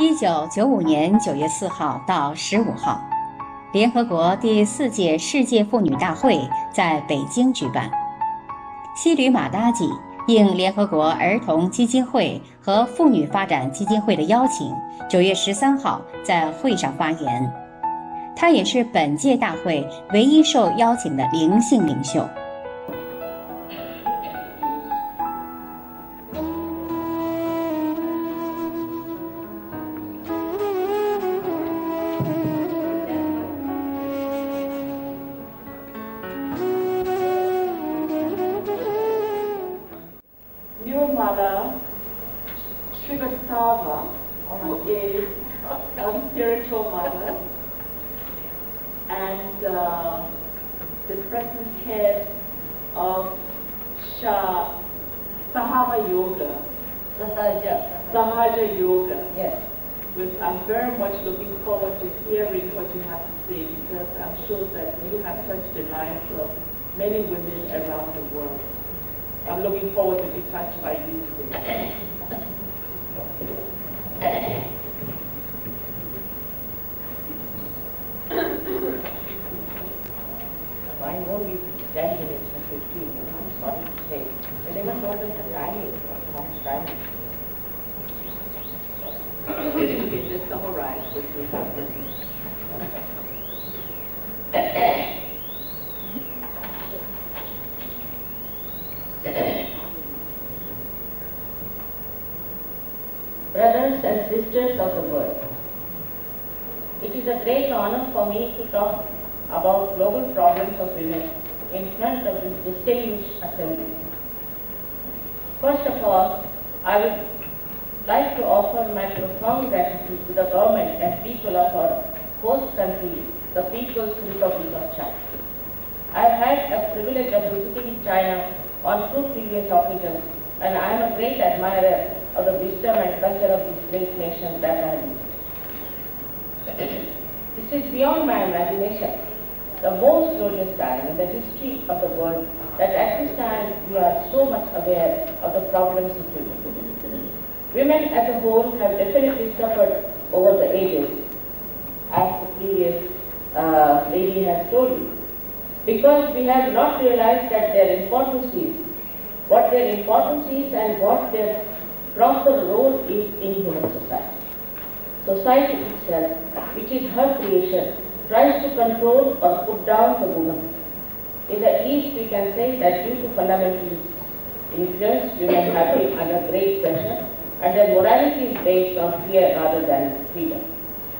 1995年9月4号到15号，联合国第4届世界妇女大会在北京举办。西吕马达吉应联合国儿童基金会和妇女发展基金会的邀请，9月13号在会上发言。她也是本届大会唯一受邀请的灵性领袖。Nirmala Shri is a spiritual mother and the present head of Sahaja Yoga. Sahaja Yoga. Yes. I'm very much looking forward to hearing what you have to say, because I'm sure that you have touched the lives of many women around the world. I'm looking forward to be touched by you today. Why only 10 minutes and 15 minutes? I'm sorry to say. I never thought of the timing. How much time? You can just summarize what you have written. Brothers and sisters of the world, it is a great honor for me to talk about global problems of women in front of this distinguished assembly. First of all, I would like to offer my profound gratitude to the government and people of our host country, the People's Republic of China. I have had the privilege of visiting China on 2 previous occasions, and I am a great admirer of the wisdom and culture of this great nation that I have visited. This is beyond my imagination, the most glorious time in the history of the world, that at this time we are so much aware of the problems of women. Women as a whole have definitely suffered over the ages, as the previous lady has told you, because we have not realized that their importance is, what their importance is and what their proper role is in human society. Society itself, which is her creation, tries to control or put down the woman. In the East, we can say that due to fundamentalist influence, women have been under great pressure, and their morality is based on fear rather than freedom.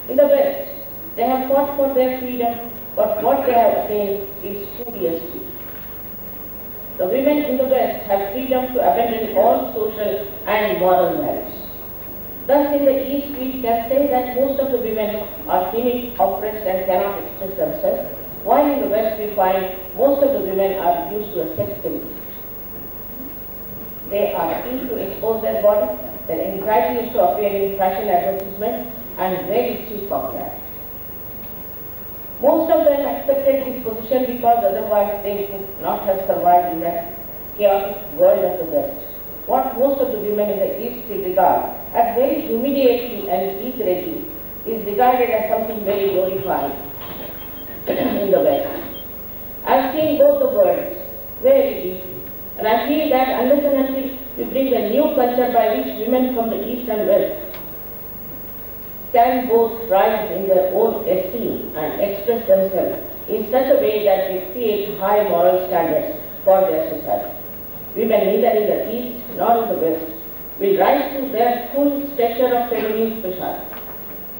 In the West, they have fought for their freedom, but what they have attained is studious freedom. The women in the West have freedom to abandon all social and moral values. Thus, in the East, we can say that most of the women are timid, oppressed, and cannot express themselves, while in the West we find most of the women are reduced to a sex activity. They are keen to expose their body, their anxiety is to appear in fashion advertisements, and rarely seek popularity. Most of them accepted this position because otherwise they could not have survived in that chaotic world of the West. What most of the women in the East regard as very humiliating and degrading is regarded as something very glorifying in the West. I have seen both the worlds very deeply, and I feel that unless and until we bring a new culture by which women from the East and West can both rise in their own esteem and express themselves in such a way that they create high moral standards for their society. Women neither in the East nor in the West will rise to their full stature of feminine speciality.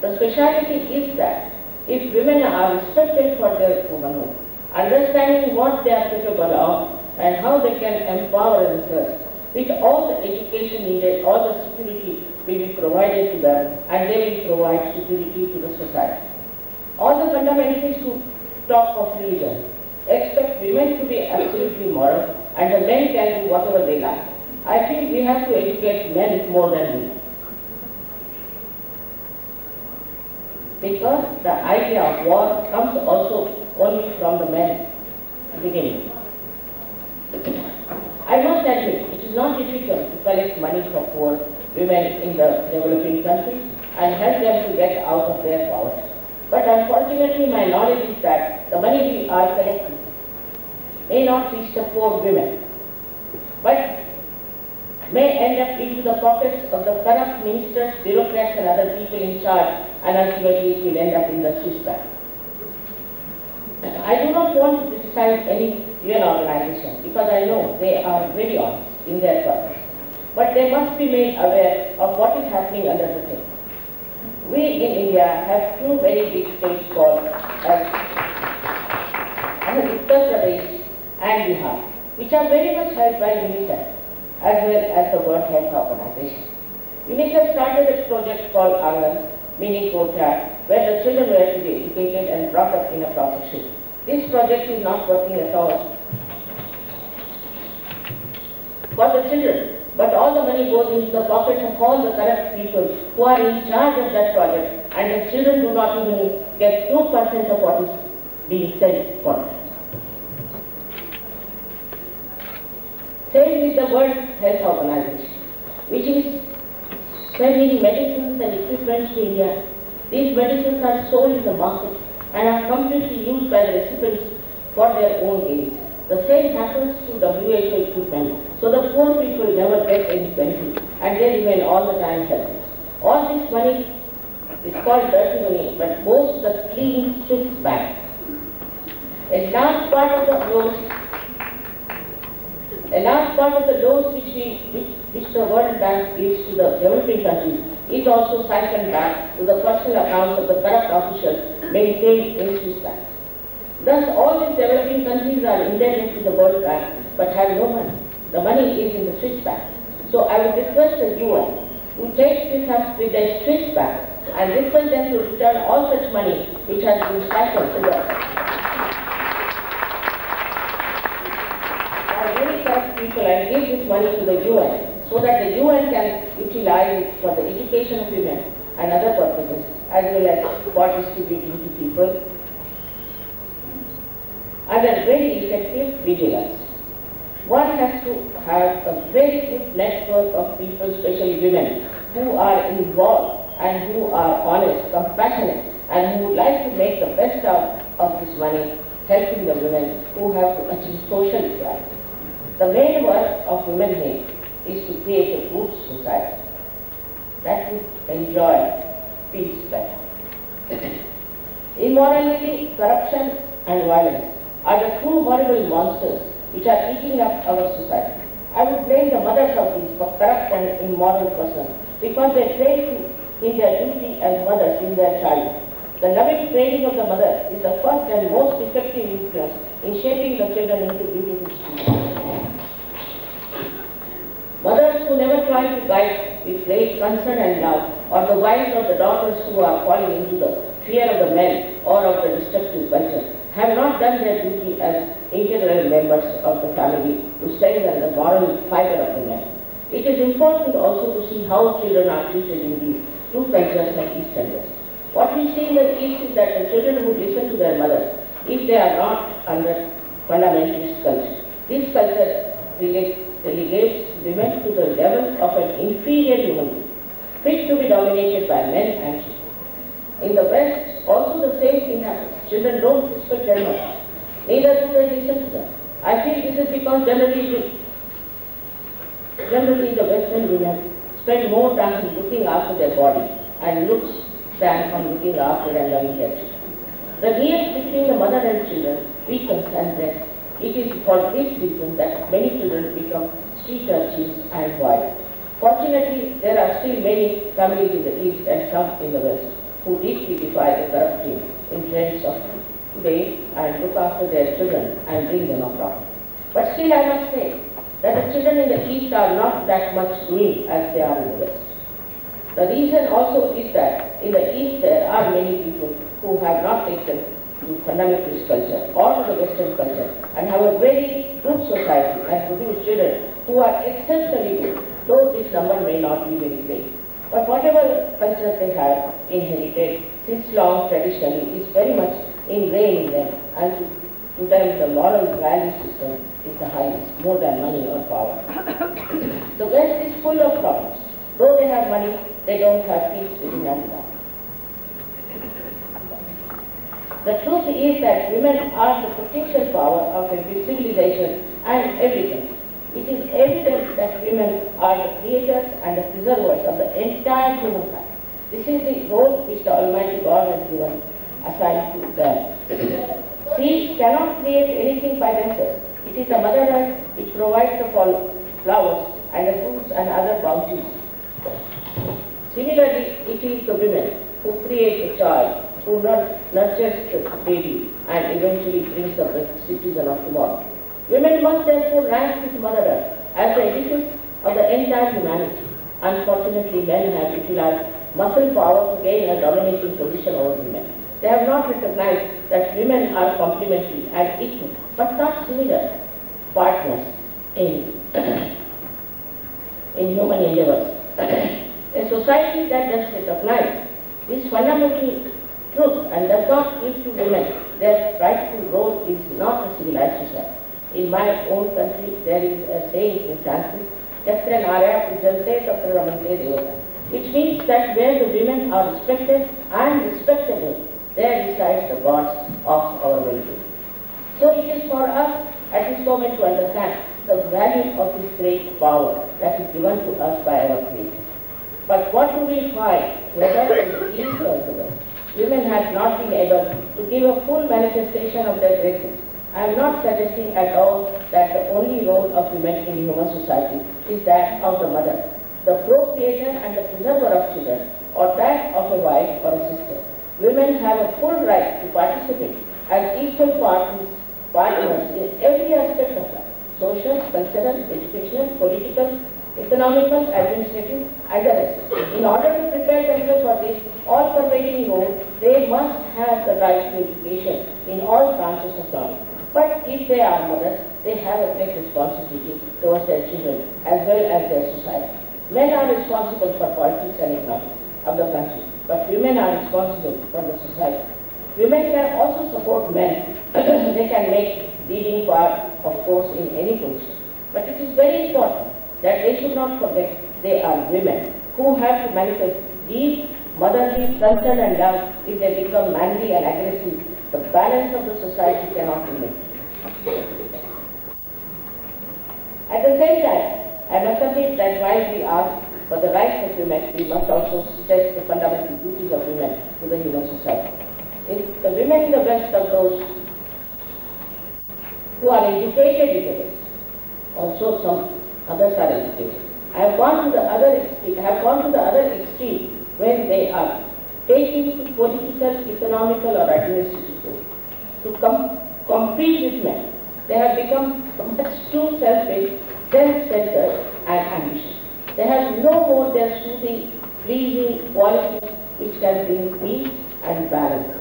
The speciality is that if women are respected for their womanhood, understanding what they are capable of and how they can empower themselves, with all the education needed, all the security will be provided to them, and they will provide security to the society. All the fundamentalists who talk of religion expect women to be absolutely moral, and the men can do whatever they like. I feel we have to educate men more than women. Because the idea of war comes also only from the men beginning. I must admit, it is not difficult to collect money for poor women in the developing countries, and help them to get out of their poverty. But unfortunately, my knowledge is that the money we are collecting may not reach the poor women, but may end up into the pockets of the corrupt ministers, bureaucrats and other people in charge, and ultimately it will end up in the Swiss bank. I do not want to criticize any UN organization because I know they are very honest in their purpose. But they must be made aware of what is happening under the table. We in India have two very big states called Uttar Pradesh and Bihar, which are very much helped by UNICEF as well as the World Health Organization. UNICEF started a project called Angan, meaning courtyard, where the children were to be educated and brought up in a proper shape. This project is not working at all for the children, but all the money goes into the pockets of all the corrupt people who are in charge of that project, and the children do not even get 2% of what is being sent for them. Same with the World Health Organization, which is sending medicines and equipment to India. These medicines are sold in the market and are completely used by the recipients for their own gains. The same happens to WHO equipment, so the poor people never get any benefit and they remain all the time helpless. All this money is called dirty money, but goes to the clean Swiss bank. A large part of the loans which the World Bank gives to the developing countries is also siphoned back to the personal accounts of the corrupt officials maintained in Swiss banks. Thus, all these developing countries are indebted to the World Bank but have no money. The money is in the Swiss bank. So I would request the UN to take this up with the Swiss bank and request them to return all such money which has been siphoned to the people and give this money to the UN so that the UN can utilize it for the education of women and other purposes as well as for distributing to people under very effective vigilance. One has to have a very good network of people, especially women, who are involved and who are honest, compassionate, and who would like to make the best out of this money, helping the women who have to achieve social equality. The main work of women here is to create a good society that would enjoy peace better. Immorality, corruption and violence are the two horrible monsters which are eating up our society. I would blame the mothers of these for corrupt and immoral persons because they fail in their duty as mothers in their child. The loving training of the mother is the first and most effective influence in shaping the children into beautiful students. Mothers who never try to guide with great concern and love, or the wives of the daughters who are falling into the fear of the men or of the destructive culture, have not done their duty as integral members of the family to strengthen the moral fiber of the men. It is important also to see how children are treated in these two cultures of East and West. What we see in the East is that the children who listen to their mothers, if they are not under fundamentalist culture, this culture relegates women to the level of an inferior human being, fit to be dominated by men and children. In the West, also the same thing happens. Children don't respect their mothers. Neither do they listen to them. I feel this is because generally the Western women spend more time looking after their body and looks than on looking after and loving their children. The link between the mother and children weakens and breaks. It is for this reason that many children become street urchins and violent. Fortunately, there are still many families in the East and some in the West who deeply defy the corrupt in trends of today and look after their children and bring them up. But still I must say that the children in the East are not that much doing as they are in the West. The reason also is that in the East there are many people who have not taken to fundamentalist culture or to the Western culture and have a very good society and produce children who are exceptionally good, though this number may not be very great. But whatever culture they have inherited since long traditionally is very much ingrained in them, and to them the moral value system is the highest, more than money or power. The West is full of problems. Though they have money, they don't have peace within themselves. The truth is that women are the potential power of every civilization and everything. It is evident that women are the creators and the preservers of the entire humankind. This is the role which the Almighty God has given, assigned to them. Seeds cannot create anything by themselves. It is the Mother Earth which provides the flowers and the fruits and other bounties. Similarly, it is the women who create the child, who nurtures the baby and eventually brings the citizen of tomorrow. Women must therefore rank with Mother Earth as the edifice of the entire humanity. Unfortunately, men have utilized muscle power to gain a dominating position over women. They have not recognized that women are complementary and equal, but not similar partners in human endeavors. A society that does recognize this fundamental truth and does not give to women their rightful role is not a civilized society. In my own country, there is a saying in Sanskrit, which means that where the women are respected and respectable, there resides the gods of our well-being. So it is for us at this moment to understand the value of this great power that is given to us by our Creator. But what do we find, whether in the East or the West? Women have not been able to give a full manifestation of their graces. I am not suggesting at all that the only role of women in human society is that of the mother, the procreator and the preserver of children, or that of a wife or a sister. Women have a full right to participate as equal partners in every aspect of life: social, cultural, educational, political, economical, administrative, and the rest. In order to prepare themselves for this all-pervading role, they must have the right to education in all branches of knowledge. But if they are mothers, they have a great responsibility towards their children as well as their society. Men are responsible for politics and economics of the country, but women are responsible for the society. Women can also support men. They can make leading part, of course, in any position. But it is very important that they should not forget they are women who have to manifest deep motherly concern and love. If they become manly and aggressive, the balance of the society cannot be maintained. At the same time, I must admit that while we ask for the rights of women, we must also stress the fundamental duties of women to the human society. If the women in the West are those who are educated in the West, also some others are educated. I have gone to the other extreme when they are taking to political, economical, or administrative roles to compete with men. They have become much too self-centered and ambitious. They have no more their soothing, pleasing qualities which can bring peace and balance.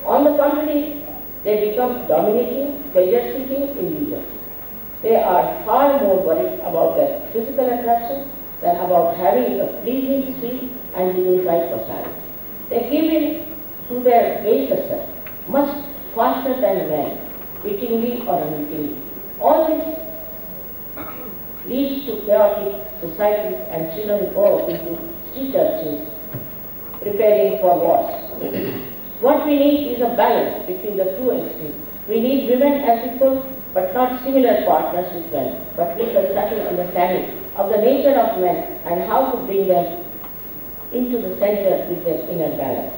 On the contrary, they become dominating, pleasure-seeking individuals. They are far more worried about their physical attraction than about having a pleasing, sweet, and dignified personality. They give in to their baser much faster than men, wittingly or unwittingly. All this leads to chaotic societies, and children grow up into street urchins preparing for wars. What we need is a balance between the two extremes. We need women as equal but not similar partners with men, but with a subtle understanding of the nature of men and how to bring them into the center with their inner balance.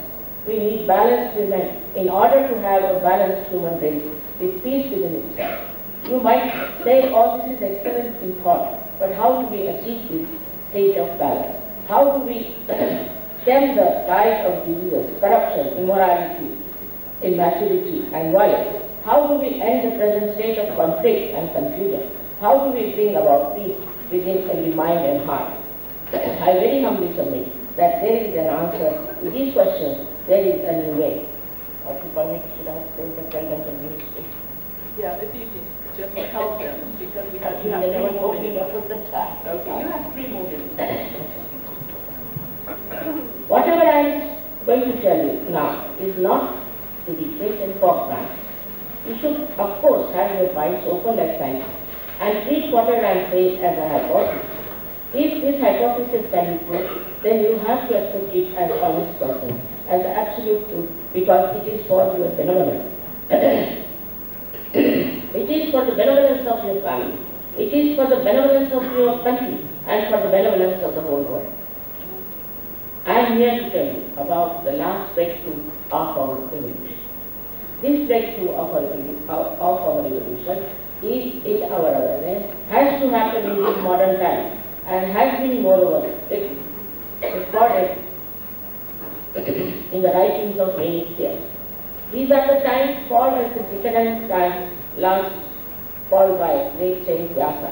We need balanced women in order to have a balanced human race with peace within itself. You might say, oh, this is excellent in thought, but how do we achieve this state of balance? How do we stem the tide of diseases, corruption, immorality, immaturity, and violence? How do we end the present state of conflict and confusion? How do we bring about peace within every mind and heart? I very humbly submit that there is an answer to these questions. There is a new way. If you permit, should I tell them to ministry? Yeah, if you can just help them, because you have 3 more minutes. Okay, you have 3 more minutes. Whatever I am going to tell you now is not to be taken for granted. You should, of course, have your minds open at times and treat whatever I am saying as I have got it. If this hypothesis can be proved, then you have to accept it as honest person, as absolute truth, because it is for your benevolence. It is for the benevolence of your family. It is for the benevolence of your country and for the benevolence of the whole world. I am here to tell you about the last breakthrough of our evolution. This breakthrough of our evolution is in our awareness, has to happen in this modern time, and has been moreover recorded in the writings of many seers. These are the times called as the decadent times, last called by great Saint Vyasa,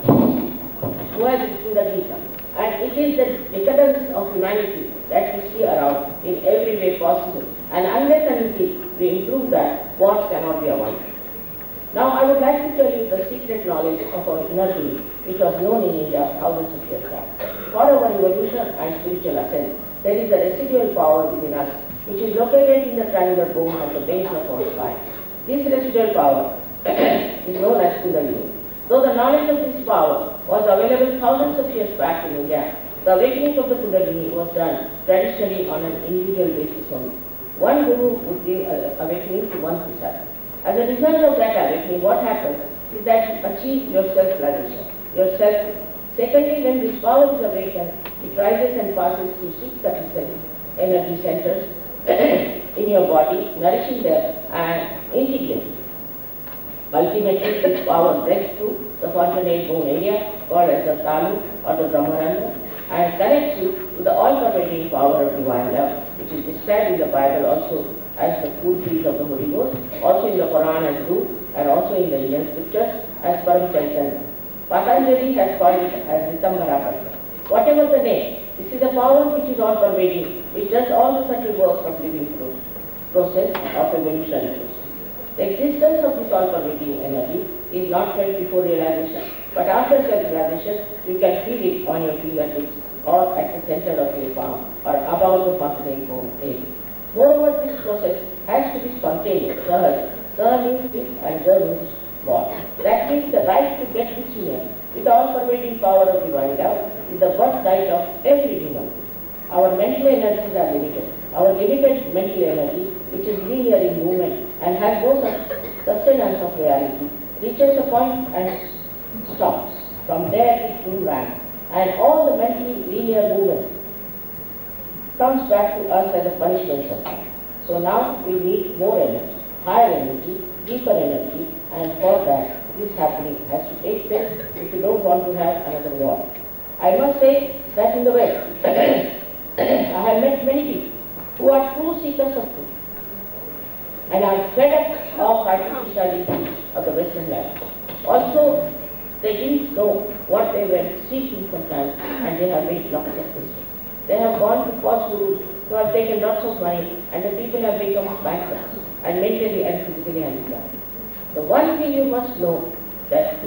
who has written the Gita. And it is the decadence of humanity that we see around in every way possible. And unless and until we improve that, what cannot be avoided. Now I would like to tell you the secret knowledge of our inner being, which was known in India thousands of years back. For our evolution and spiritual ascent, there is a residual power within us, which is located in the triangular bone at the base of our spine. This residual power is known as Kundalini. Though the knowledge of this power was available thousands of years back in India, the awakening of the Kundalini was done traditionally on an individual basis only. One guru would give awakening to one disciple. As a result of that awakening, what happens is that you achieve your self-realization, yourself. Secondly, when this power is awakened, it rises and passes to 637 energy centers in your body, nourishing them and integrating. Ultimately, this power breaks through the fontanelle bone area, called as the Talu or the Brahmaranda, and connects you to the all-pervading power of divine love, which is described in the Bible also as the cool breeze of the Holy Ghost, also in the Quran as Ruh, and also in the Indian scriptures as Param Chaitanya. Patanjali has called it as Ritambara. Whatever the name, this is a power which is all-pervading, which does all the subtle works of living process of evolution. The existence of this all-pervading energy is not felt before realization, but after self-realization, you can feel it on your fingertips or at the center of your palm or above the fontanelle bone area. Moreover, this process has to be spontaneous. Sahaja means it and Ja means born. That means the right to get this union with the all-pervading power of divine love is the birthright of every human. Our mental energies are limited. Our limited mental energy, which is linear in movement and has no sustenance of reality, reaches a point and stops. From there it boomerangs, and all the mentally linear movement comes back to us as a punishment sometimes. So now we need more energy, higher energy, deeper energy, and for that this happening has to take place if you don't want to have another war. I must say that in the West, I have met many people who are true seekers of truth and are fed up of artificiality of the Western life. Also, they didn't know what they were seeking sometimes, and they have made lots of mistakes. They have gone to false gurus who have taken lots of money, and the people have become bankrupt and mentally and physically handicapped. The one thing you must know that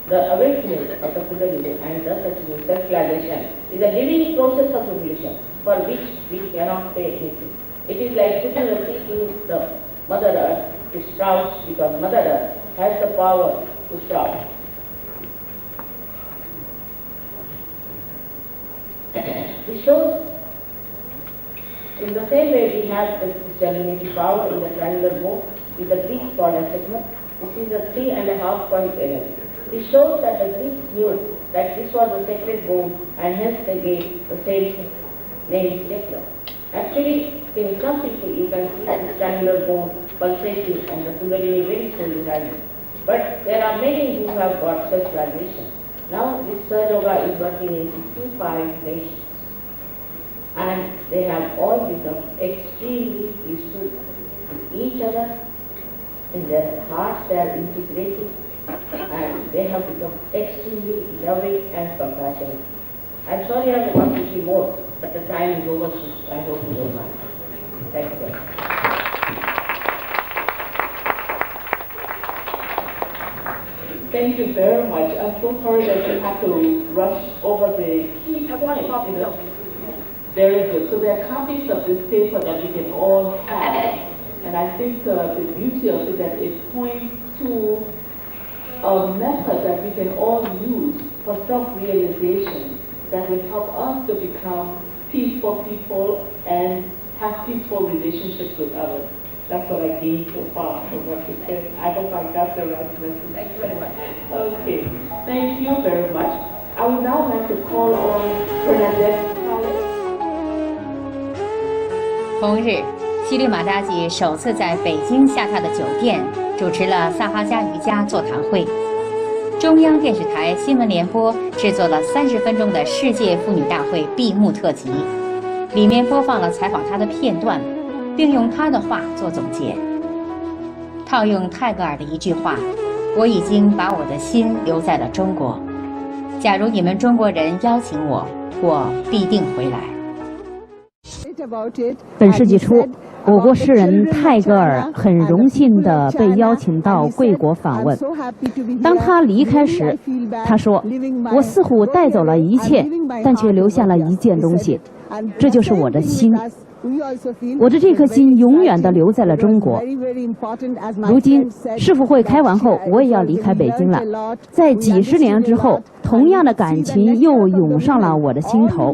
the awakening of the Kundalini and thus achieving self-realization is a living process of evolution for which we cannot pay anything. It is like putting a seed in the Mother Earth to sprout, because Mother Earth has the power to sprout. This shows in the same way we have this generative power in the triangular bone with the Greeks called as segment. This is a 3.5 point energy. This shows that the Greeks knew that this was a sacred bone, and hence they gave the same name Sekla. Actually, in some people you can see this triangular bone pulsating and the Kundalini very slowly rising. But there are many who have got self-realization. Now this Sahaja is working in 65 nations, and they have all become extremely peaceful to each other. In their hearts they are integrated, and they have become extremely loving and compassionate. I'm sorry I want to see more, but the time is over, so I hope you don't mind. Thank you very much. Thank you very much. I'm so sorry that you have to rush over the key points. Very good. So there are copies of this paper that we can all have. And I think the beauty of it is that it points to a method that we can all use for self-realization that will help us to become peaceful people and have peaceful relationships with others. That's what I gained so far from what you said. I hope I got the right message. Thank you very much. Okay, thank you very much. I would now like to call on Bernadette. 同日，希律马达吉首次在北京下榻的酒店主持了萨哈加瑜伽座谈会。中央电视台新闻联播制作了30分钟的世界妇女大会闭幕特辑，里面播放了采访她的片段，并用她的话做总结。套用泰戈尔的一句话：“我已经把我的心留在了中国。假如你们中国人邀请我，我必定回来。”本世纪初，我国诗人泰戈尔很荣幸地被邀请到贵国访问。当他离开时，他说：“我似乎带走了一切，但却留下了一件东西，这就是我的心。我的这颗心永远地留在了中国。如今世妇会开完后，我也要离开北京了。在几十年之后，同样的感情又涌上了我的心头。”